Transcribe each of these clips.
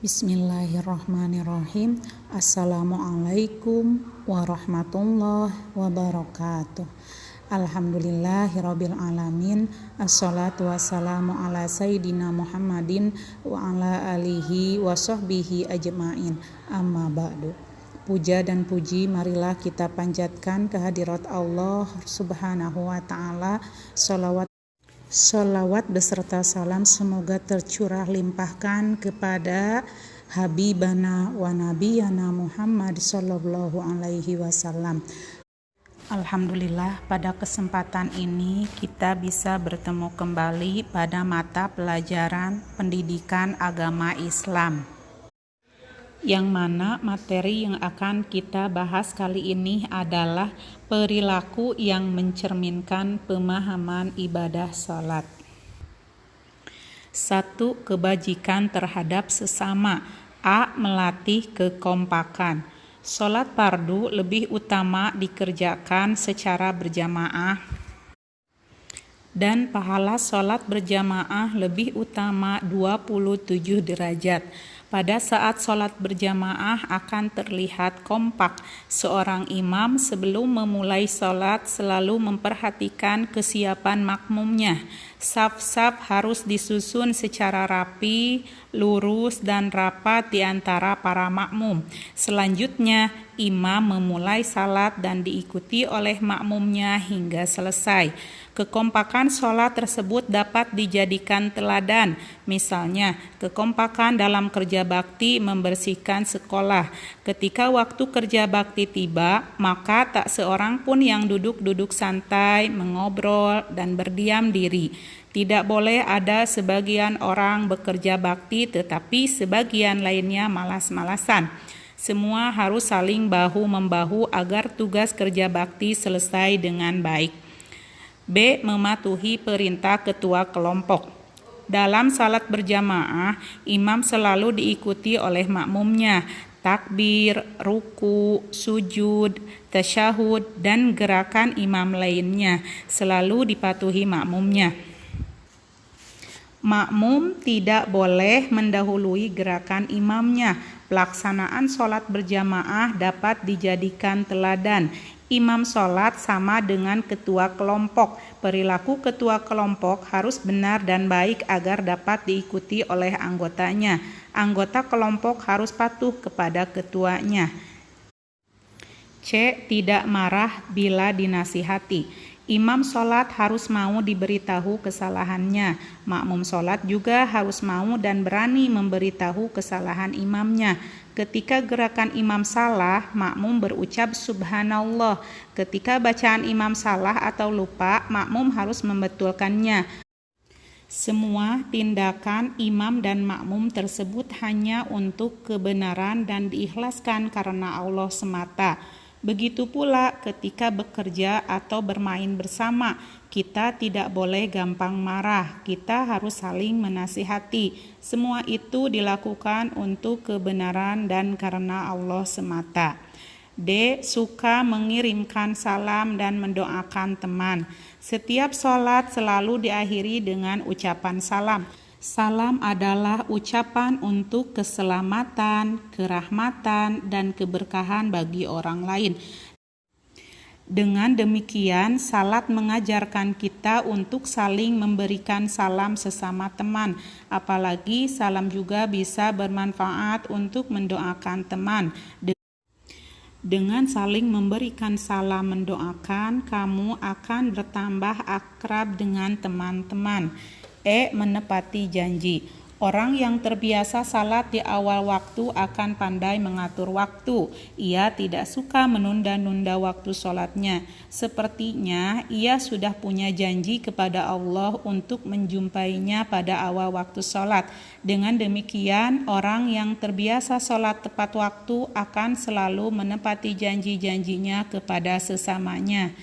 Bismillahirrahmanirrahim. Assalamualaikum warahmatullahi wabarakatuh. Alhamdulillahirabbil alamin. Assalatu wassalamu ala sayyidina Muhammadin wa ala alihi wa sahbihi ajmain. Amma ba'du. Puja dan puji marilah kita panjatkan kehadirat Allah Subhanahu wa taala. Salawat beserta salam semoga tercurah limpahkan kepada Habibana wa Nabiyana Muhammad sallallahu alaihi wasallam. Alhamdulillah, pada kesempatan ini kita bisa bertemu kembali pada mata pelajaran pendidikan agama Islam, yang mana materi yang akan kita bahas kali ini adalah perilaku yang mencerminkan pemahaman ibadah salat. 1. Kebajikan terhadap sesama. A. Melatih kekompakan. Salat fardu lebih utama dikerjakan secara berjamaah, dan pahala salat berjamaah lebih utama 27 derajat. Pada saat salat berjamaah akan terlihat kompak. Seorang imam sebelum memulai salat selalu memperhatikan kesiapan makmumnya. Saf-saf harus disusun secara rapi, lurus, dan rapat di antara para makmum. Selanjutnya, imam memulai salat dan diikuti oleh makmumnya hingga selesai. Kekompakan sholat tersebut dapat dijadikan teladan, misalnya kekompakan dalam kerja bakti membersihkan sekolah. Ketika waktu kerja bakti tiba, maka tak seorang pun yang duduk-duduk santai, mengobrol, dan berdiam diri. Tidak boleh ada sebagian orang bekerja bakti tetapi sebagian lainnya malas-malasan. Semua harus saling bahu-membahu agar tugas kerja bakti selesai dengan baik. B. Mematuhi perintah ketua kelompok. Dalam salat berjamaah, imam selalu diikuti oleh makmumnya. Takbir, ruku, sujud, tasyahud, dan gerakan imam lainnya selalu dipatuhi makmumnya. Makmum tidak boleh mendahului gerakan imamnya. Pelaksanaan sholat berjamaah dapat dijadikan teladan. Imam sholat sama dengan ketua kelompok. Perilaku ketua kelompok harus benar dan baik agar dapat diikuti oleh anggotanya. Anggota kelompok harus patuh kepada ketuanya. C. Tidak marah bila dinasihati. Imam sholat harus mau diberitahu kesalahannya. Makmum sholat juga harus mau dan berani memberitahu kesalahan imamnya. Ketika gerakan imam salah, makmum berucap subhanallah. Ketika bacaan imam salah atau lupa, makmum harus membetulkannya. Semua tindakan imam dan makmum tersebut hanya untuk kebenaran dan diikhlaskan karena Allah semata. Begitu pula ketika bekerja atau bermain bersama, kita tidak boleh gampang marah, kita harus saling menasihati. Semua itu dilakukan untuk kebenaran dan karena Allah semata. D. Suka mengirimkan salam dan mendoakan teman. Setiap sholat selalu diakhiri dengan ucapan salam. Salam adalah ucapan untuk keselamatan, kerahmatan, dan keberkahan bagi orang lain. Dengan demikian, salat mengajarkan kita untuk saling memberikan salam sesama teman. Apalagi salam juga bisa bermanfaat untuk mendoakan teman. Dengan saling memberikan salam mendoakan, kamu akan bertambah akrab dengan teman-teman. E. Menepati janji. Orang yang terbiasa salat di awal waktu akan pandai mengatur waktu. Ia tidak suka menunda-nunda waktu sholatnya. Sepertinya ia sudah punya janji kepada Allah untuk menjumpainya pada awal waktu sholat. Dengan demikian, orang yang terbiasa sholat tepat waktu akan selalu menepati janji-janjinya kepada sesamanya.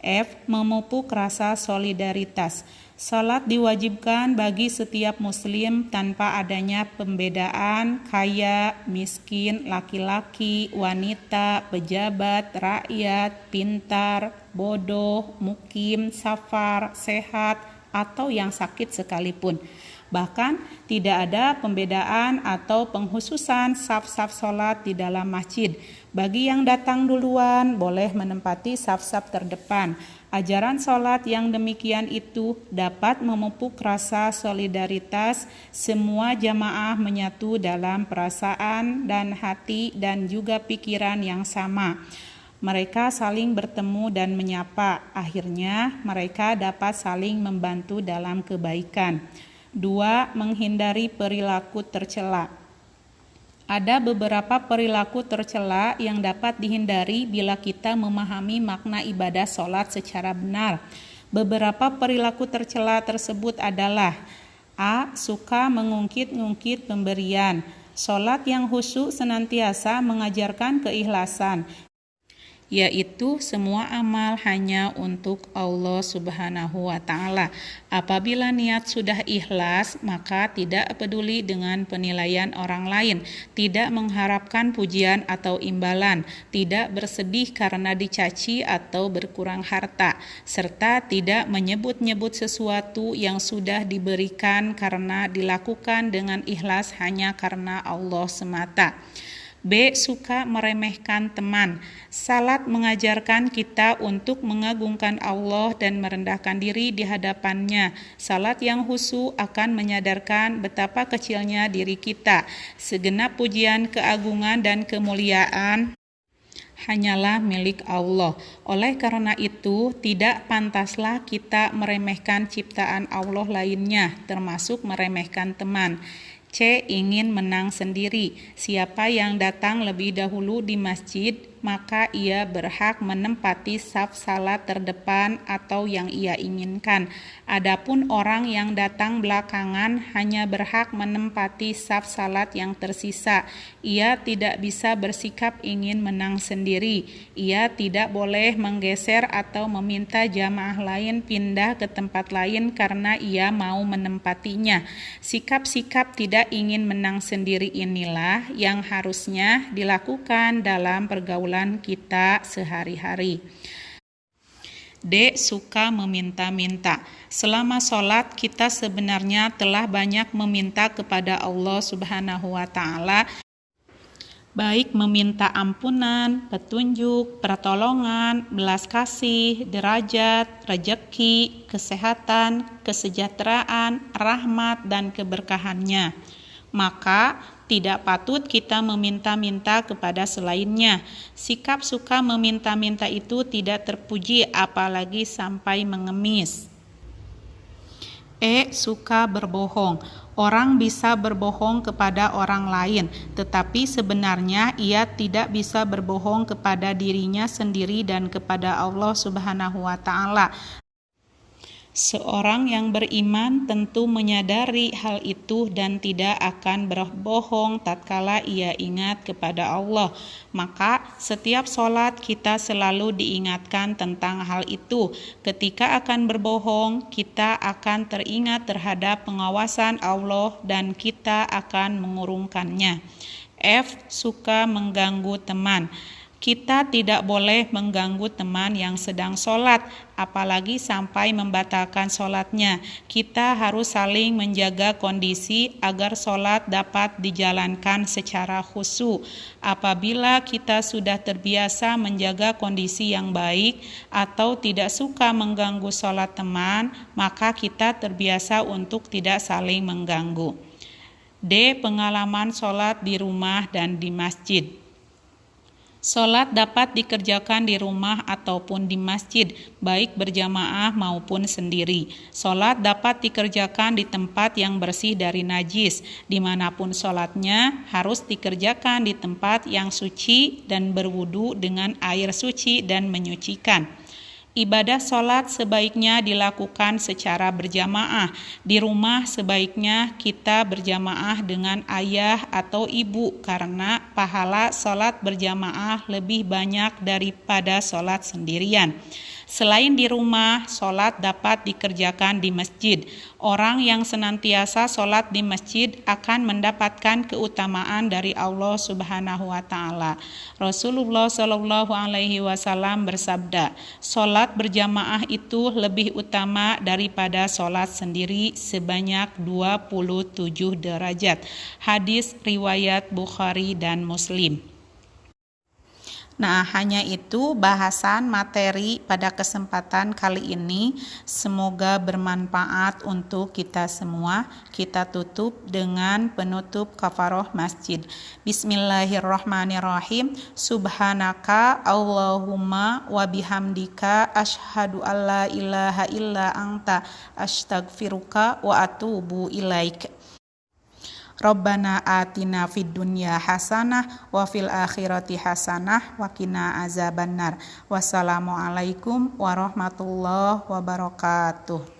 F. Memupuk rasa solidaritas. Salat diwajibkan bagi setiap muslim tanpa adanya pembedaan kaya, miskin, laki-laki, wanita, pejabat, rakyat, pintar, bodoh, mukim, safar, sehat, atau yang sakit sekalipun. Bahkan tidak ada pembedaan atau penghususan saf-saf sholat di dalam masjid. Bagi yang datang duluan boleh menempati saf-saf terdepan. Ajaran sholat yang demikian itu dapat memupuk rasa solidaritas, semua jamaah menyatu dalam perasaan dan hati dan juga pikiran yang sama. Mereka saling bertemu dan menyapa. Akhirnya mereka dapat saling membantu dalam kebaikan. 2. Menghindari perilaku tercela. Ada beberapa perilaku tercela yang dapat dihindari bila kita memahami makna ibadah sholat secara benar. Beberapa perilaku tercela tersebut adalah: A. Suka mengungkit-ungkit pemberian. Sholat yang khusyuk senantiasa mengajarkan keikhlasan, yaitu semua amal hanya untuk Allah Subhanahu wa Ta'ala. Apabila niat sudah ikhlas, maka tidak peduli dengan penilaian orang lain, tidak mengharapkan pujian atau imbalan, tidak bersedih karena dicaci atau berkurang harta, serta tidak menyebut-nyebut sesuatu yang sudah diberikan karena dilakukan dengan ikhlas hanya karena Allah semata. B. Suka meremehkan teman. Salat mengajarkan kita untuk mengagungkan Allah dan merendahkan diri di hadapannya. Salat yang khusyuk akan menyadarkan betapa kecilnya diri kita. Segenap pujian, keagungan, dan kemuliaan hanyalah milik Allah. Oleh karena itu, tidak pantaslah kita meremehkan ciptaan Allah lainnya, termasuk meremehkan teman. C. Ingin menang sendiri. Siapa yang datang lebih dahulu di masjid, maka ia berhak menempati saf salat terdepan atau yang ia inginkan. Adapun orang yang datang belakangan hanya berhak menempati saf salat yang tersisa. Ia tidak bisa bersikap ingin menang sendiri. Ia tidak boleh menggeser atau meminta jamaah lain pindah ke tempat lain karena ia mau menempatinya. Sikap-sikap tidak ingin menang sendiri inilah yang harusnya dilakukan dalam pergaulan kita sehari-hari. D. Suka meminta-minta. Selama sholat kita sebenarnya telah banyak meminta kepada Allah Subhanahu wa Ta'ala, baik meminta ampunan, petunjuk, pertolongan, belas kasih, derajat, rejeki, kesehatan, kesejahteraan, rahmat, dan keberkahannya. Maka tidak patut kita meminta-minta kepada selainnya. Sikap suka meminta-minta itu tidak terpuji, apalagi sampai mengemis. E. Suka berbohong. Orang bisa berbohong kepada orang lain, tetapi sebenarnya ia tidak bisa berbohong kepada dirinya sendiri dan kepada Allah Subhanahu wa Ta'ala. Seorang yang beriman tentu menyadari hal itu dan tidak akan berbohong tatkala ia ingat kepada Allah. Maka setiap sholat kita selalu diingatkan tentang hal itu. Ketika akan berbohong, kita akan teringat terhadap pengawasan Allah dan kita akan mengurungkannya. F. Suka mengganggu teman. Kita tidak boleh mengganggu teman yang sedang sholat, apalagi sampai membatalkan sholatnya. Kita harus saling menjaga kondisi agar sholat dapat dijalankan secara khusyuk. Apabila kita sudah terbiasa menjaga kondisi yang baik atau tidak suka mengganggu sholat teman, maka kita terbiasa untuk tidak saling mengganggu. D. Pengalaman sholat di rumah dan di masjid. Sholat dapat dikerjakan di rumah ataupun di masjid, baik berjamaah maupun sendiri. Sholat dapat dikerjakan di tempat yang bersih dari najis. Dimanapun sholatnya harus dikerjakan di tempat yang suci dan berwudu dengan air suci dan menyucikan. Ibadah sholat sebaiknya dilakukan secara berjamaah. Di rumah sebaiknya kita berjamaah dengan ayah atau ibu karena pahala sholat berjamaah lebih banyak daripada sholat sendirian. Selain di rumah, sholat dapat dikerjakan di masjid. Orang yang senantiasa sholat di masjid akan mendapatkan keutamaan dari Allah Subhanahu wa Ta'ala. Rasulullah Shallallahu Alaihi Wasallam bersabda, sholat berjamaah itu lebih utama daripada sholat sendiri sebanyak 27 derajat. Hadis riwayat Bukhari dan Muslim. Nah, hanya itu bahasan materi pada kesempatan kali ini. Semoga bermanfaat untuk kita semua. Kita tutup dengan penutup kafaroh masjid. Bismillahirrahmanirrahim. Subhanaka Allahumma wa bihamdika asyhadu alla ilaha illa anta astaghfiruka wa atubu ilaik. Rabbana atina fid dunya hasanah wa fil akhirati hasanah wa qina azabannar. Wassalamualaikum warahmatullahi wabarakatuh.